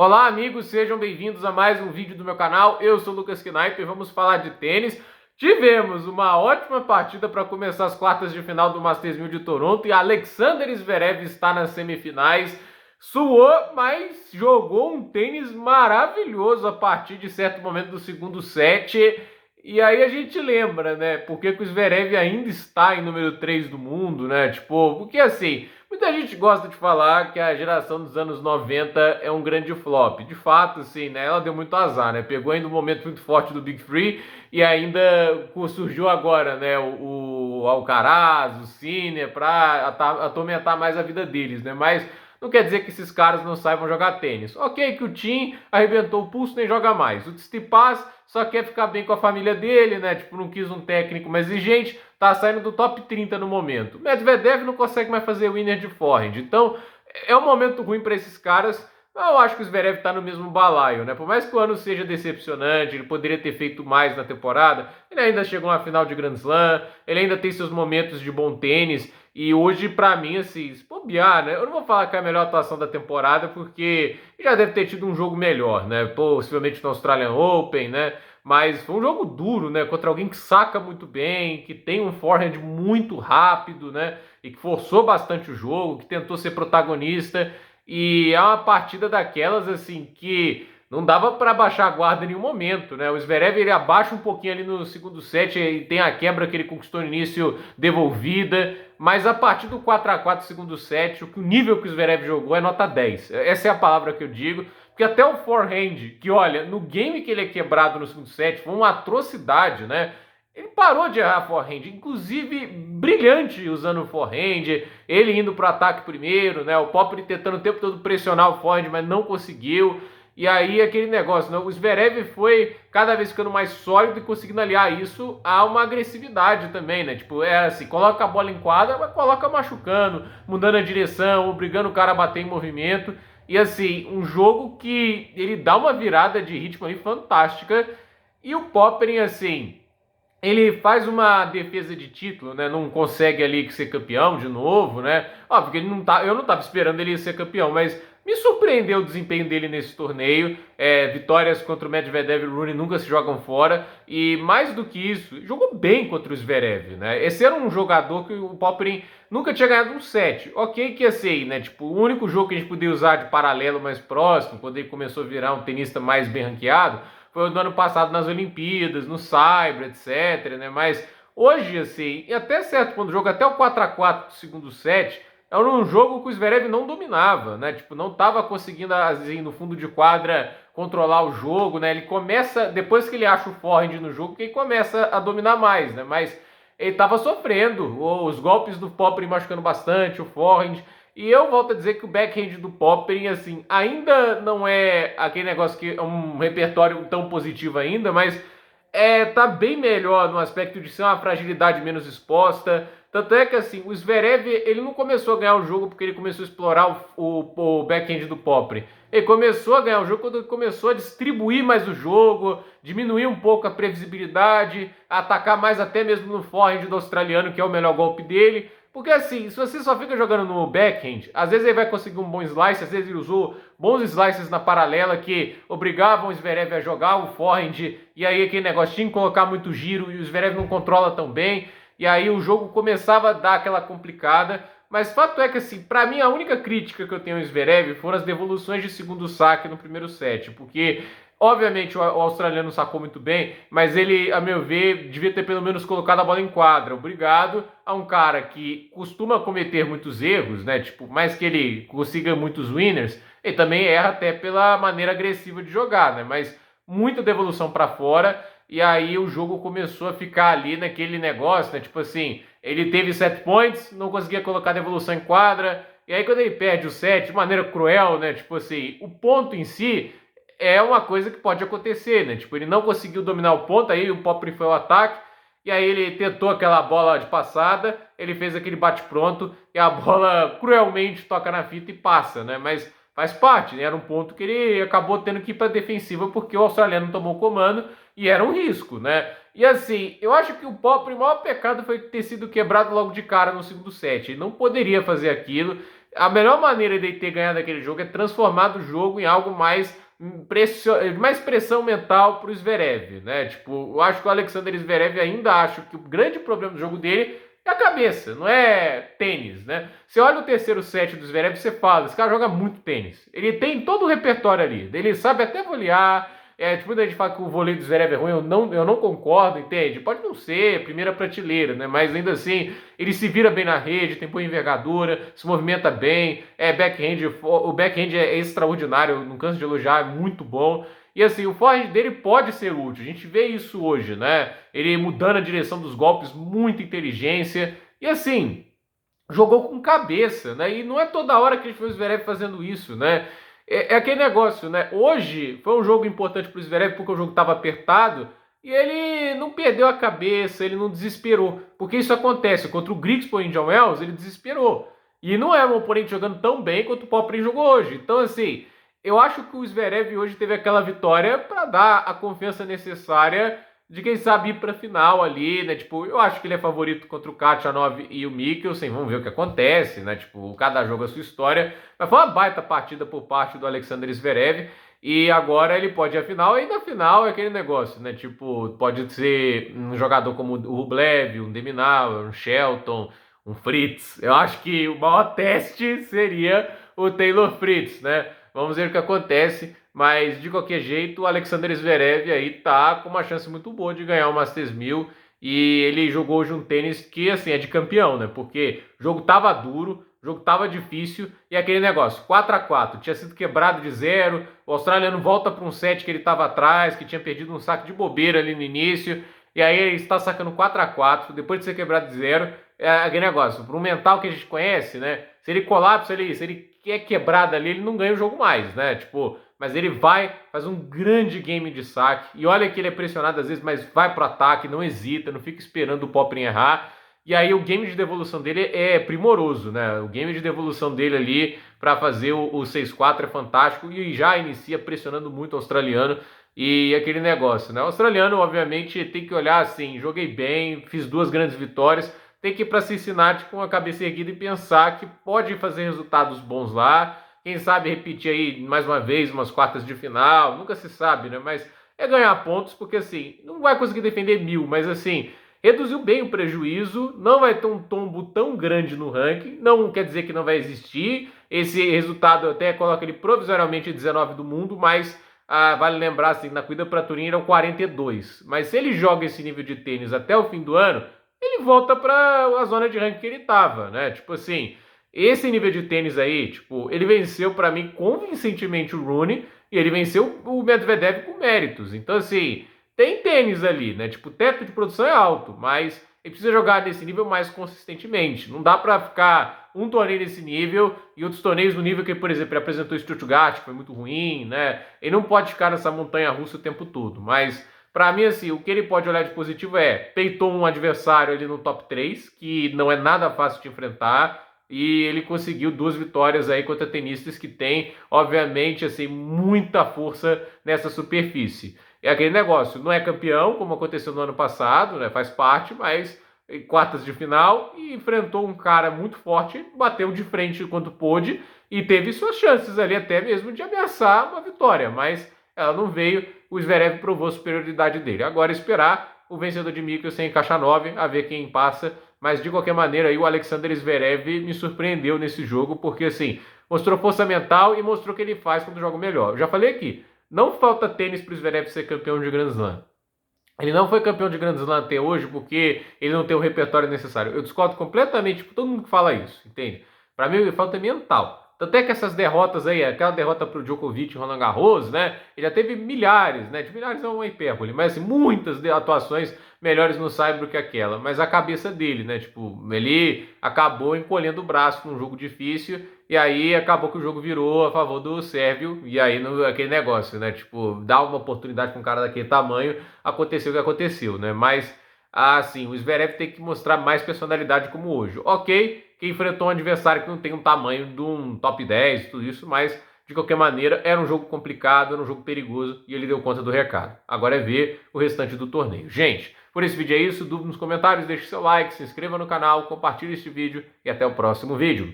Olá, amigos, sejam bem-vindos a mais um vídeo do meu canal. Eu sou o Lucas Knipe e vamos falar de tênis. Tivemos uma ótima partida para começar as quartas de final do Masters 1000 de Toronto e Alexander Zverev está nas semifinais. Suou, mas jogou um tênis maravilhoso a partir de certo momento do segundo set. E aí a gente lembra, né, por que o Zverev ainda está em número 3 do mundo, né? Tipo, porque assim, muita gente gosta de falar que a geração dos anos 90 é um grande flop. De fato, assim, né? Ela deu muito azar, né? Pegou ainda um momento muito forte do Big Three e ainda surgiu agora, né? O Alcaraz, o Sinner, para atormentar mais a vida deles, né? Mas não quer dizer que esses caras não saibam jogar tênis. Ok, que o Tim arrebentou o pulso, nem joga mais. O Tsitsipas só quer ficar bem com a família dele, né? Tipo, não quis um técnico mais exigente, tá saindo do top 30 no momento. Medvedev não consegue mais fazer winner de forehand. Então, é um momento ruim para esses caras. Eu acho que o Zverev tá no mesmo balaio, né? Por mais que o ano seja decepcionante, ele poderia ter feito mais na temporada, ele ainda chegou na final de Grand Slam, ele ainda tem seus momentos de bom tênis, e hoje, pra mim, assim, se bobear, né? Eu não vou falar que é a melhor atuação da temporada, porque já deve ter tido um jogo melhor, né? Possivelmente no Australian Open, né? Mas foi um jogo duro, né? Contra alguém que saca muito bem, que tem um forehand muito rápido, né? E que forçou bastante o jogo, que tentou ser protagonista. E é uma partida daquelas, assim, que não dava para baixar a guarda em nenhum momento, né? O Zverev, ele abaixa um pouquinho ali no segundo set e tem a quebra que ele conquistou no início devolvida, mas a partir do 4-4 segundo set, o nível que o Zverev jogou é nota 10. Essa é a palavra que eu digo, porque até o forehand, que olha, no game que ele é quebrado no segundo set, foi uma atrocidade, né? Ele parou de errar forehand, inclusive brilhante usando o forehand, ele indo para o ataque primeiro, né? O Popper tentando o tempo todo pressionar o forehand, mas não conseguiu. E aí aquele negócio, né? O Zverev foi cada vez ficando mais sólido e conseguindo aliar isso a uma agressividade também, né? Tipo, é assim, coloca a bola em quadra, mas coloca machucando, mudando a direção, obrigando o cara a bater em movimento. E assim, um jogo que ele dá uma virada de ritmo ali fantástica. E o Popper, assim, ele faz uma defesa de título, né? Não consegue ali ser campeão de novo, né? Óbvio que ele não tá, eu não estava esperando ele ser campeão, mas me surpreendeu o desempenho dele nesse torneio. Vitórias contra o Medvedev e o Rune nunca se jogam fora. E mais do que isso, jogou bem contra o Zverev, né? Esse era um jogador que o Popyrin nunca tinha ganhado um set. Ok que ia ser, né? Tipo, o único jogo que a gente podia usar de paralelo mais próximo, quando ele começou a virar um tenista mais bem ranqueado, foi no ano passado nas Olimpíadas, no Saibro, etc, né? Mas hoje, assim, e até certo quando o jogo, até o 4-4 do segundo set, era um jogo que o Zverev não dominava, né? Tipo, não estava conseguindo, assim, no fundo de quadra, controlar o jogo, né? Ele começa, depois que ele acha o forehand no jogo, que ele começa a dominar mais, né? Mas ele estava sofrendo, os golpes do Popper machucando bastante, o forehand. E eu volto a dizer que o backhand do Popper, assim, ainda não é aquele negócio que é um repertório tão positivo ainda, mas tá bem melhor no aspecto de ser uma fragilidade menos exposta. Tanto é que, assim, o Zverev, ele não começou a ganhar o jogo porque ele começou a explorar o backhand do Popper. Ele começou a ganhar o jogo quando ele começou a distribuir mais o jogo, diminuir um pouco a previsibilidade, atacar mais até mesmo no forehand do australiano, que é o melhor golpe dele. Porque assim, se você só fica jogando no backhand, às vezes ele vai conseguir um bom slice, às vezes ele usou bons slices na paralela que obrigavam o Zverev a jogar o forehand, e aí aquele negócio tinha que colocar muito giro e o Zverev não controla tão bem, e aí o jogo começava a dar aquela complicada. Mas fato é que, assim, para mim a única crítica que eu tenho ao Zverev foram as devoluções de segundo saque no primeiro set, porque obviamente o australiano sacou muito bem, mas ele, a meu ver, devia ter pelo menos colocado a bola em quadra. Obrigado a um cara que costuma cometer muitos erros, né? Tipo, mais que ele consiga muitos winners, ele também erra até pela maneira agressiva de jogar, né? Mas muita devolução para fora, e aí o jogo começou a ficar ali naquele negócio, né? Tipo assim, ele teve 7 points, não conseguia colocar devolução em quadra, e aí quando ele perde o set de maneira cruel, né? Tipo assim, o ponto em si é uma coisa que pode acontecer, né? Tipo, ele não conseguiu dominar o ponto, aí o Popper foi ao ataque, e aí ele tentou aquela bola de passada, ele fez aquele bate-pronto, e a bola cruelmente toca na fita e passa, né? Mas faz parte, né? Era um ponto que ele acabou tendo que ir para defensiva porque o australiano tomou o comando e era um risco, né? E assim, eu acho que o Popper, o maior pecado foi ter sido quebrado logo de cara no segundo set. Ele não poderia fazer aquilo. a melhor maneira de ter ganhado aquele jogo é transformar o jogo em algo mais mais pressão mental para o Zverev, né? Tipo, eu acho que o Alexander Zverev ainda acho que o grande problema do jogo dele é a cabeça, não é tênis, né? Você olha o terceiro set do Zverev, você fala, esse cara joga muito tênis. Ele tem todo o repertório ali, ele sabe até volear. Tipo, quando a gente fala que o vôlei do Zverev é ruim, eu não concordo, entende? Pode não ser primeira prateleira, né? Mas ainda assim, ele se vira bem na rede, tem boa envergadura, se movimenta bem, backhand, o backhand é extraordinário, não canso de elogiar, é muito bom. E assim, o forehand dele pode ser útil, a gente vê isso hoje, né? Ele mudando a direção dos golpes, muita inteligência, e assim, jogou com cabeça, né? E não é toda hora que a gente vê o Zverev fazendo isso, né? É aquele negócio, né? Hoje foi um jogo importante para o Zverev porque o jogo estava apertado e ele não perdeu a cabeça, ele não desesperou. Porque isso acontece. Contra o Grigspor em John Wells, ele desesperou. E não é um oponente jogando tão bem quanto o Popyrin jogou hoje. Então, assim, eu acho que o Zverev hoje teve aquela vitória para dar a confiança necessária de quem sabe ir para a final ali, né? Tipo, eu acho que ele é favorito contra o Khachanov e o Mikkelsen, vamos ver o que acontece, né? Tipo, cada jogo a sua história. Mas foi uma baita partida por parte do Alexander Zverev e agora ele pode ir à final, e na final é aquele negócio, né? Tipo, pode ser um jogador como o Rublev, um Deminaur, um Shelton, um Fritz. Eu acho que o maior teste seria o Taylor Fritz, né? Vamos ver o que acontece. Mas, de qualquer jeito, o Alexander Zverev aí tá com uma chance muito boa de ganhar o Masters 1000. E ele jogou hoje um tênis que, assim, é de campeão, né? Porque o jogo tava duro, o jogo tava difícil. E aquele negócio, 4-4, tinha sido quebrado de zero. O australiano volta para um set que ele tava atrás, que tinha perdido um saque de bobeira ali no início. E aí ele está sacando 4-4, depois de ser quebrado de zero. É aquele negócio, para um mental que a gente conhece, né? Se ele colapsa, se ele quer quebrada ali, ele não ganha o jogo mais, né? Tipo, mas ele vai, faz um grande game de saque. E olha que ele é pressionado às vezes, mas vai pro ataque, não hesita, não fica esperando o Popyrin errar. E aí o game de devolução dele é primoroso, né? O game de devolução dele ali para fazer o 6-4 é fantástico e já inicia pressionando muito o australiano. E aquele negócio, né? O australiano, obviamente, tem que olhar assim, joguei bem, fiz 2 grandes vitórias, tem que ir para Cincinnati com a cabeça erguida e pensar que pode fazer resultados bons lá. Quem sabe repetir aí mais uma vez umas quartas de final, nunca se sabe, né? Mas é ganhar pontos, porque assim, não vai conseguir defender 1000, mas assim, reduziu bem o prejuízo, não vai ter um tombo tão grande no ranking, não quer dizer que não vai existir. Esse resultado até coloca ele provisoriamente em 19 do mundo, mas vale lembrar assim, na corrida para Turim eram 42. Mas se ele joga esse nível de tênis até o fim do ano, ele volta para a zona de ranking que ele estava, né? Tipo assim, esse nível de tênis aí, tipo, ele venceu para mim convincentemente o Rune e ele venceu o Medvedev com méritos. Então, assim, tem tênis ali, né? Tipo, o teto de produção é alto, mas ele precisa jogar nesse nível mais consistentemente. Não dá para ficar um torneio nesse nível e outros torneios no nível que, por exemplo, ele apresentou o Stuttgart, que foi muito ruim, né? Ele não pode ficar nessa montanha russa o tempo todo, mas para mim, assim, o que ele pode olhar de positivo é peitou um adversário ali no top 3, que não é nada fácil de enfrentar, e ele conseguiu 2 vitórias aí contra tenistas que têm, obviamente, assim, muita força nessa superfície. É aquele negócio, não é campeão, como aconteceu no ano passado, né? Faz parte, mas em quartas de final e enfrentou um cara muito forte, bateu de frente quanto pôde e teve suas chances ali até mesmo de ameaçar uma vitória, mas ela não veio, o Zverev provou a superioridade dele. Agora esperar o vencedor de Mikkelsen em Khachanov, a ver quem passa, mas de qualquer maneira aí o Alexander Zverev me surpreendeu nesse jogo, porque assim, mostrou força mental e mostrou o que ele faz quando joga melhor. Eu já falei aqui, não falta tênis para o Zverev ser campeão de Grand Slam. Ele não foi campeão de Grand Slam até hoje porque ele não tem o repertório necessário. Eu discordo completamente com todo mundo que fala isso, entende? Para mim, falta mental. Tanto é que essas derrotas aí, aquela derrota pro Djokovic e Roland Garros, né? Ele já teve milhares, né? De milhares é uma hipérbole, mas assim, muitas atuações melhores no saibro que aquela. Mas a cabeça dele, né? Tipo, ele acabou encolhendo o braço num jogo difícil e aí acabou que o jogo virou a favor do sérvio. E aí, aquele negócio, né? Tipo, dar uma oportunidade para um cara daquele tamanho, aconteceu o que aconteceu, né? Mas, assim, o Zverev tem que mostrar mais personalidade como hoje. Ok, que enfrentou um adversário que não tem um tamanho de um top 10, tudo isso, mas de qualquer maneira era um jogo complicado, era um jogo perigoso e ele deu conta do recado. Agora é ver o restante do torneio. Gente, por esse vídeo é isso, dúvida nos comentários, deixe seu like, se inscreva no canal, compartilhe este vídeo e até o próximo vídeo.